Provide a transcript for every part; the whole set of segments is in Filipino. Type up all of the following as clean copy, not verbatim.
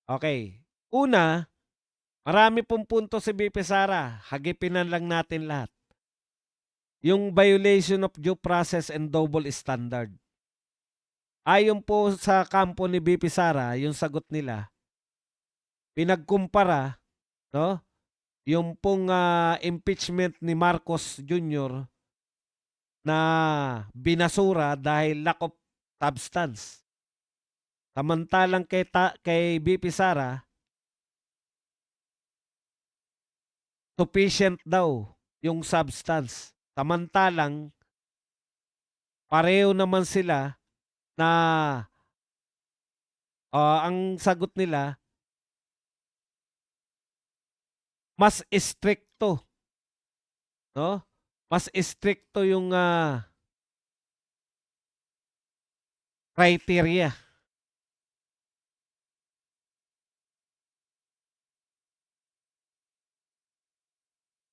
Okay. Una, marami pong punto si VP Sara, hagipin lang natin lahat. Yung violation of due process and double standard. Ayon po sa kampo ni VP Sara, yung sagot nila, pinagkumpara, no, yung pong impeachment ni Marcos Jr. na binasura dahil lack of substance. Samantalang kay VP Sara, sufficient daw yung substance. Samantalang pareho naman sila na ang sagot nila mas stricto, no? Mas stricto yung criteria.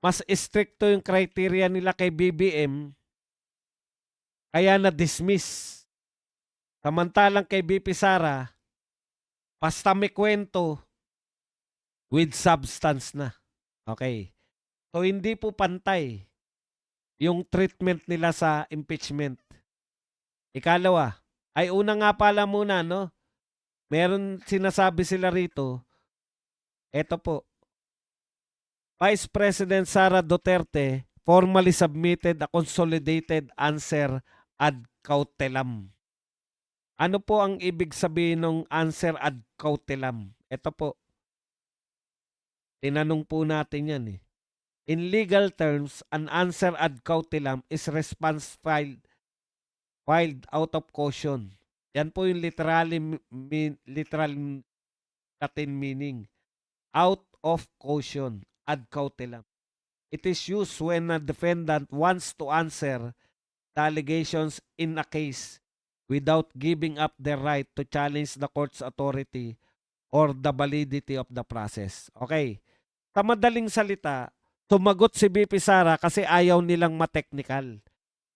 Mas stricto yung criteria nila kay BBM kaya na-dismiss. Samantalang kay BP Sara, basta may kwento with substance na. Okay. So hindi po pantay yung treatment nila sa impeachment. Ikalawa, ay una nga pala muna, no? Meron sinasabi sila rito, eto po, Vice President Sara Duterte formally submitted a consolidated answer ad cautelam. Ano po ang ibig sabihin ng answer ad cautelam? Ito po, tinanong po natin yan eh. In legal terms, an answer ad cautelam is response filed out of caution. Yan po yung literal Latin meaning. Out of caution, ad cautelam. It is used when a defendant wants to answer the allegations in a case without giving up their right to challenge the court's authority or the validity of the process. Okay. Sa madaling salita, sumagot si BP Sara kasi ayaw nilang ma-technical.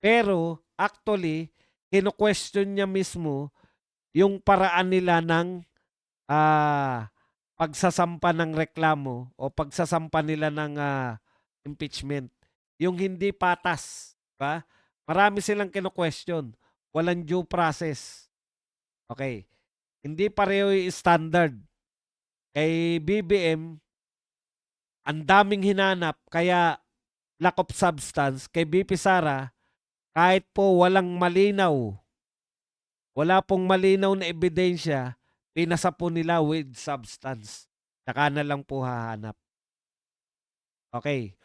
Pero actually, kino-question niya mismo yung paraan nila ng pagsasampa ng reklamo o pagsasampa nila ng impeachment. Yung hindi patas, ba? Marami silang kino-question. Walang due process. Okay. Hindi pareho yung standard. Kay BBM, ang daming hinanap kaya lack of substance. Kay BP Sara, kahit po wala pong malinaw na ebidensya, pinasa po nila with substance. Saka na lang po hahanap. Okay.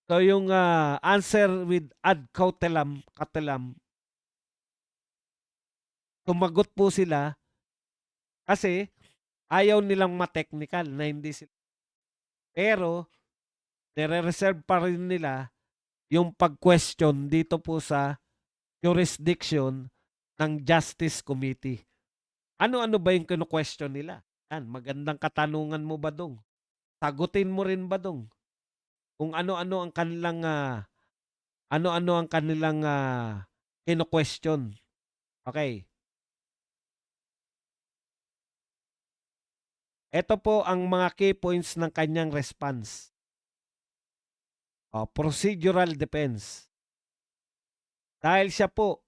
So yung answer with ad cautelam, sumagot po sila kasi ayaw nilang ma-technical na hindi sila. Pero nire-reserve pa rin nila yung pag-question dito po sa jurisdiction ng Justice Committee. Ano-ano ba yung kino-question nila? Yan, magandang katanungan mo ba dong? Sagutin mo rin ba dong? Kung ano-ano ang kanilang kino-question. Okay. Ito po ang mga key points ng kanyang response. Procedural defense. Dahil siya po,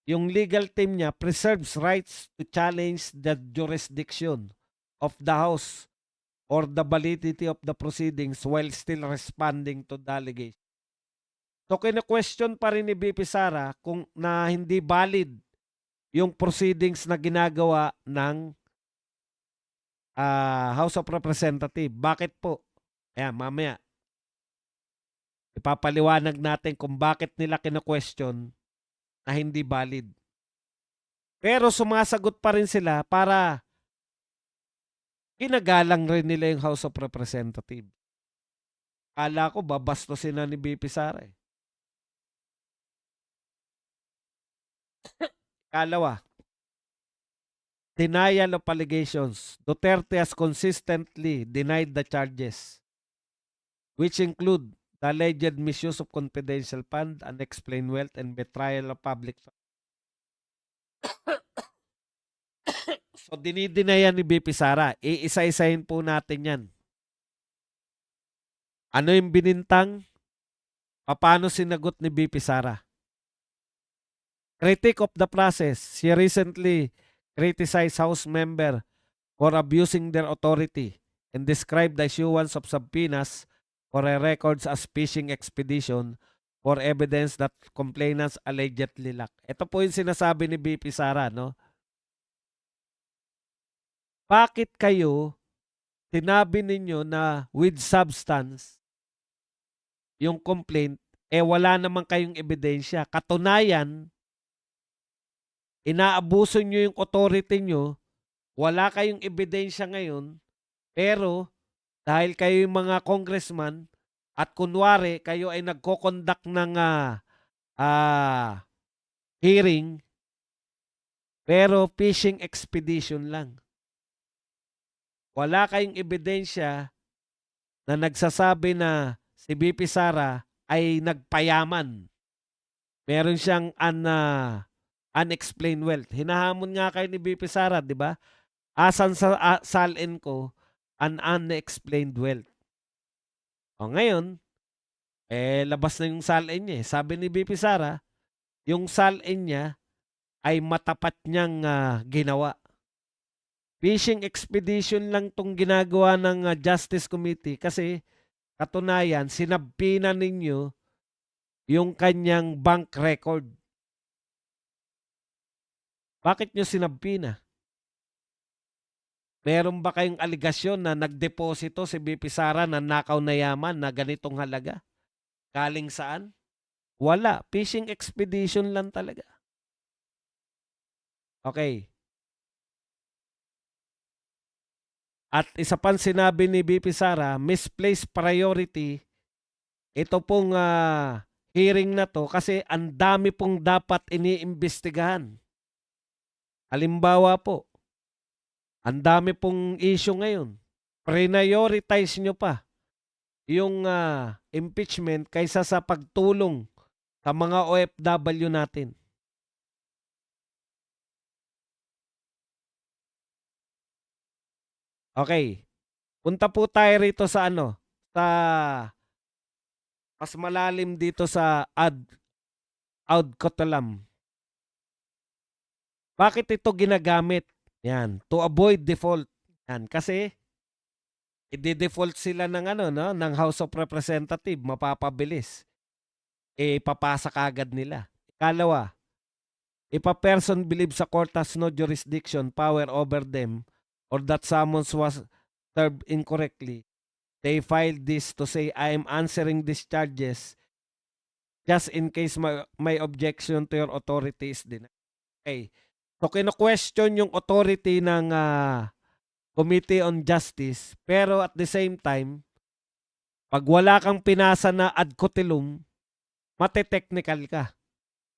yung legal team niya preserves rights to challenge the jurisdiction of the House or the validity of the proceedings while still responding to the allegation. So kine-question pa rin ni BP Sara kung na hindi valid yung proceedings na ginagawa ng House of Representatives. Bakit po? Ayan, mamaya. Ipapaliwanag natin kung bakit nila kino-question na hindi valid. Pero sumasagot pa rin sila para ginagalang rin nila yung House of Representatives. Kala ko babastusin na ni BP Sara eh. Kalawa, denial of allegations. Duterte has consistently denied the charges, which include the alleged misuse of confidential fund, unexplained wealth, and betrayal of public funds. So, dinidinayan ni BP Sara. Iisa-isahin po natin yan. Ano yung binintang? Paano sinagot ni BP Sara? Critic of the process. She recently criticized House member for abusing their authority and described the issuance of subpoenas for a records as fishing expedition for evidence that complainants allegedly lack. Ito po yung sinasabi ni BP Sara, no? Bakit kayo sinabi ninyo na with substance yung complaint, wala naman kayong ebidensya. Katunayan, inaabuso nyo yung authority nyo, wala kayong ebidensya ngayon, pero dahil kayo yung mga congressman at kunwari kayo ay nagko-conduct ng hearing, pero fishing expedition lang. Wala kayong ebidensya na nagsasabi na si BP Sara ay nagpayaman. Meron siyang unexplained wealth. Hinahamon nga kayo ni BP Sara, di ba? Asan sa salin ko an unexplained wealth. O ngayon, labas na yung salin niya. Sabi ni BP Sara, yung salin niya ay matapat niyang ginawa. Fishing expedition lang tong ginagawa ng Justice Committee kasi katunayan, sinabpina ninyo yung kanyang bank record. Bakit nyo sinabpina? Meron ba kayong aligasyon na nagdeposito si BP Sara na nakaw na yaman na ganitong halaga? Galing saan? Wala. Fishing expedition lang talaga. Okay. At isa pang sinabi ni BP Sara, misplaced priority, ito pong hearing na to kasi ang dami pong dapat iniimbestigahan. Halimbawa po, ang dami pong issue ngayon. Prioritize nyo pa yung impeachment kaysa sa pagtulong sa mga OFW natin. Okay. Punta po tayo rito sa sa mas malalim dito sa ad cotelum. Bakit ito ginagamit? Yan, to avoid default. Yan, kasi i-default sila ng ng House of Representative, mapapabilis. Papasa kagad nila. Ikalawa, if a person believes a court has no jurisdiction, power over them, or that summons was served incorrectly, they filed this to say, I am answering these charges just in case my objection to your authority is denied. Okay. So, kino-question yung authority ng Committee on Justice, pero at the same time, pag wala kang pinasa na ad cotelum, mate-technical ka.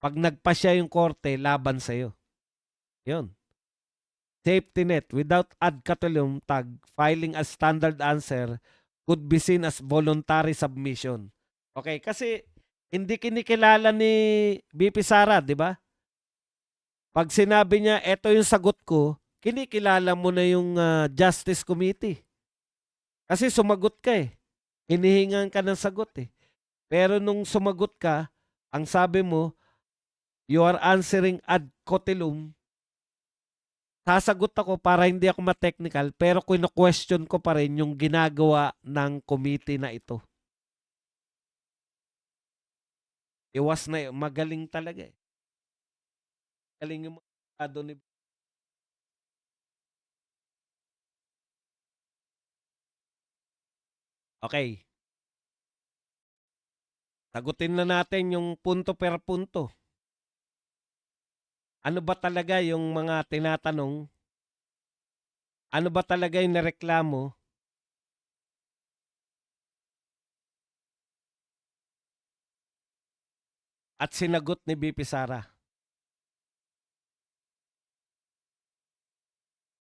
Pag nagpasya yung korte, laban sa'yo. Yun. Safety net. Without ad cotelum tag, filing as standard answer could be seen as voluntary submission. Okay, kasi hindi kinikilala ni BP Sara, di ba? Pag sinabi niya, eto yung sagot ko, kinikilala mo na yung Justice Committee. Kasi sumagot ka eh. Hinihingan ka ng sagot eh. Pero nung sumagot ka, ang sabi mo, you are answering ad cotelum, sasagot ako para hindi ako ma-technical, pero kino-question ko pa rin yung ginagawa ng committee na ito. Iwas na magaling talaga eh. Galing yung mga ni Okay. Sagutin na natin yung punto per punto. Ano ba talaga yung mga tinatanong? Ano ba talaga yung nareklamo? At sinagot ni BP Sara.